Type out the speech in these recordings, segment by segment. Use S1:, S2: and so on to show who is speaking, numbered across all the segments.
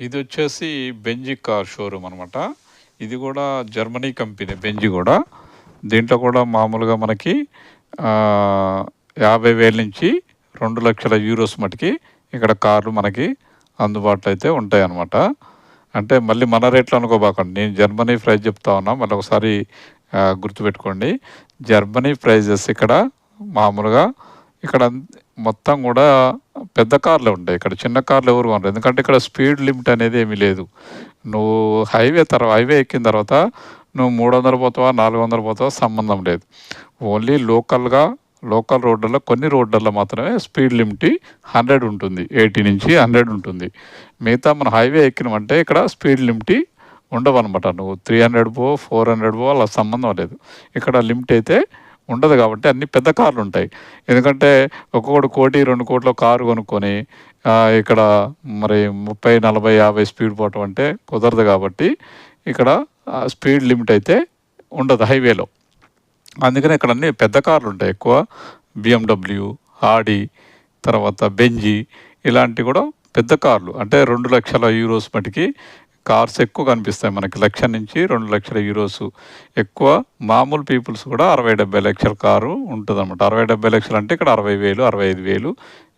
S1: ఇదొచ్చేసి Benji car showroom అనమాట. ఇది గూడా జర్మనీ కంపెనీ బెంజీ గూడా. దీంట్లో కూడా మామూలుగా మనకి 50,000 నుంచి 2,00,000 యూరోస్ మటికి ఇక్కడ కార్లు మనకి అందుబాటులో అయితే ఉంటాయన్నమాట. అంటే మళ్ళీ మన రేట్లు అనుకోబాకండి. నేను జర్మనీ ప్రైస్ చెప్తా ఉన్నా. మళ్ళీ ఒకసారి గుర్తుపెట్టుకోండి. జర్మనీ ప్రైజెస్ ఇక్కడ మామూలుగా ఇక్కడ మొత్తం కూడా పెద్ద కార్లే ఉంటాయి. ఇక్కడ చిన్న కార్లు ఎవరు కొనరు. ఎందుకంటే ఇక్కడ స్పీడ్ లిమిట్ అనేది ఏమీ లేదు. నువ్వు హైవే ఎక్కిన తర్వాత నువ్వు 300 పోతావా, 400 పోతావా సంబంధం లేదు. ఓన్లీ లోకల్ రోడ్లలో కొన్ని రోడ్లలో మాత్రమే స్పీడ్ లిమిట్ 100 ఉంటుంది. 80 నుంచి 100 ఉంటుంది. మిగతా మన హైవే ఎక్కినామంటే ఇక్కడ స్పీడ్ లిమిట్ ఉండవన్నమాట. నువ్వు 300 పో, 400 పో అలా సంబంధం లేదు. ఇక్కడ లిమిట్ అయితే ఉండదు కాబట్టి అన్ని పెద్ద కార్లు ఉంటాయి. ఎందుకంటే ఒక్కొక్కడు 1,00,00,000, 2,00,00,000 కారు కొనుక్కొని ఇక్కడ మరి 30, 40, 50 స్పీడ్ పోవటం అంటే కుదరదు కాబట్టి ఇక్కడ స్పీడ్ లిమిట్ అయితే ఉండదు హైవేలో. అందుకని ఇక్కడ అన్ని పెద్ద కార్లు ఉంటాయి ఎక్కువ. BMW, ఆడి, తర్వాత బెంజీ ఇలాంటివి కూడా పెద్ద కార్లు. అంటే 2,00,000 యూరోస్ మటుకి కార్స్ ఎక్కువ కనిపిస్తాయి మనకి. 1,00,000 నుంచి 2,00,000 యూరోస్ ఎక్కువ. మామూలు పీపుల్స్ కూడా 60-70 లక్షల కారు ఉంటుంది అనమాట. 60-70 లక్షలు అంటే ఇక్కడ 60,000, 65,000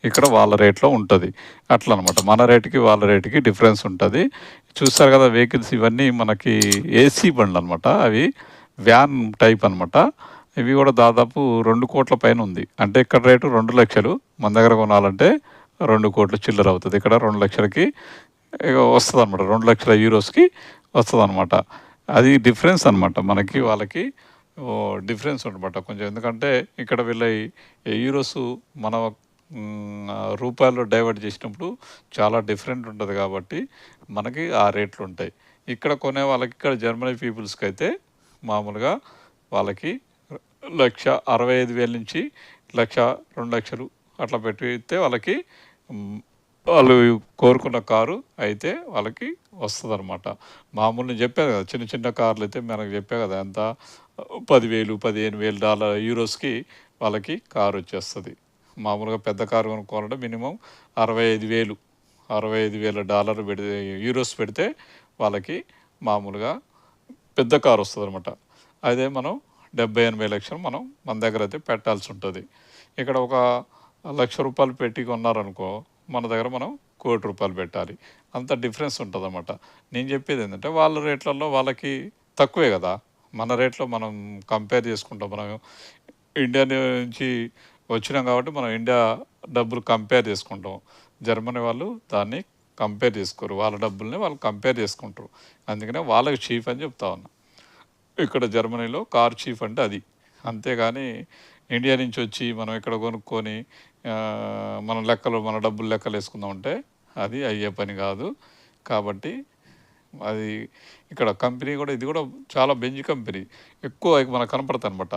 S1: ఇక్కడ వాళ్ళ రేట్లో ఉంటుంది. అట్లా అనమాట. మన రేటుకి వాళ్ళ రేటుకి డిఫరెన్స్ ఉంటుంది. చూస్తారు కదా వెహికల్స్ ఇవన్నీ మనకి ఏసీ బండ్లు అనమాట. అవి వ్యాన్ టైప్ అనమాట. ఇవి కూడా దాదాపు 2 కోట్ల పైన ఉంది. అంటే ఇక్కడ రేటు 2,00,000, మన దగ్గర కొనాలంటే 2 కోట్ల చిల్లర అవుతుంది. ఇక్కడ 2,00,000కి వస్తుంది అనమాట. 2,00,000 యూరోస్కి వస్తుంది అనమాట. అది డిఫరెన్స్ అనమాట. మనకి వాళ్ళకి డిఫరెన్స్ అనమాట కొంచెం. ఎందుకంటే ఇక్కడ వీళ్ళ యూరోస్ మన రూపాయల్లో డైవర్ట్ చేసినప్పుడు చాలా డిఫరెంట్ ఉంటుంది కాబట్టి మనకి ఆ రేట్లు ఉంటాయి. ఇక్కడ కొనే వాళ్ళకి ఇక్కడ జర్మనీ పీపుల్స్కి అయితే మామూలుగా వాళ్ళకి 1,65,000 నుంచి 1,00,000, 2,00,000 అట్లా పెట్టితే వాళ్ళకి వాళ్ళు కోరుకున్న కారు అయితే వాళ్ళకి వస్తుంది అనమాట. మామూలు నేను చెప్పాను కదా, చిన్న చిన్న కార్లు అయితే మనకు చెప్పా కదా ఎంత $10,000, $15,000 యూరోస్కి వాళ్ళకి కారు వచ్చేస్తుంది. మామూలుగా పెద్ద కారు కొనుక్కోవాలంటే మినిమం $65,000 పెడితే యూరోస్ పెడితే వాళ్ళకి మామూలుగా పెద్ద కారు వస్తుంది అనమాట. అదే మనం 70-80 లక్షలు మన దగ్గర అయితే పెట్టాల్సి ఉంటుంది. ఇక్కడ ఒక ₹1,00,000 పెట్టి కొన్నారనుకో, మన దగ్గర మనం ₹1,00,00,000 పెట్టాలి. అంత డిఫరెన్స్ ఉంటుంది అన్నమాట. నేను చెప్పేది ఏంటంటే వాళ్ళ రేట్లలో వాళ్ళకి తక్కువే కదా. మన రేట్లో మనం కంపేర్ చేసుకుంటాం. మనం ఇండియా నుంచి వచ్చినాం కాబట్టి మనం ఇండియా డబ్బులు కంపేర్ చేసుకుంటాం. జర్మనీ వాళ్ళు దాన్ని కంపేర్ చేసుకోరు. వాళ్ళ డబ్బుల్ని వాళ్ళు కంపేర్ చేసుకుంటారు. అందుకనే వాళ్ళకి చీప్ అని చెప్తా ఉన్నా. ఇక్కడ జర్మనీలో కార్ చీఫ్ అంటే అది. అంతేగాని ఇండియా నుంచి వచ్చి మనం ఇక్కడ కొనుక్కొని మన డబ్బులు లెక్కలు వేసుకుందామంటే అది అయ్యే పని కాదు. కాబట్టి అది ఇక్కడ కంపెనీ కూడా ఇది కూడా చాలా బెంజీ కంపెనీ ఎక్కువ మనకు కనపడతాయి అనమాట.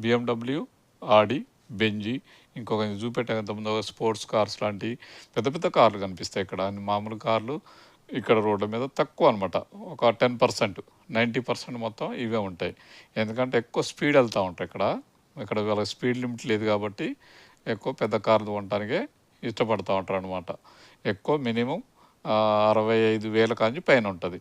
S1: BMW, ఆడి, బెంజీ, ఇంకొక చూపెట్టేంతకుముందు స్పోర్ట్స్ కార్స్ లాంటి పెద్ద పెద్ద కార్లు కనిపిస్తాయి ఇక్కడ. మామూలు కార్లు ఇక్కడ రోడ్ల మీద తక్కువ అనమాట. ఒక 10%, 90% మొత్తం ఇవే ఉంటాయి. ఎందుకంటే ఎక్కువ స్పీడ్ వెళ్తూ ఉంటాయి ఇక్కడ వాళ్ళకి స్పీడ్ లిమిట్ లేదు కాబట్టి ఎక్కువ పెద్ద కార్లు కొనడానికే ఇష్టపడుతూ ఉంటారు అనమాట. ఎక్కువ మినిమం 65,000 కాంచి పైన ఉంటుంది.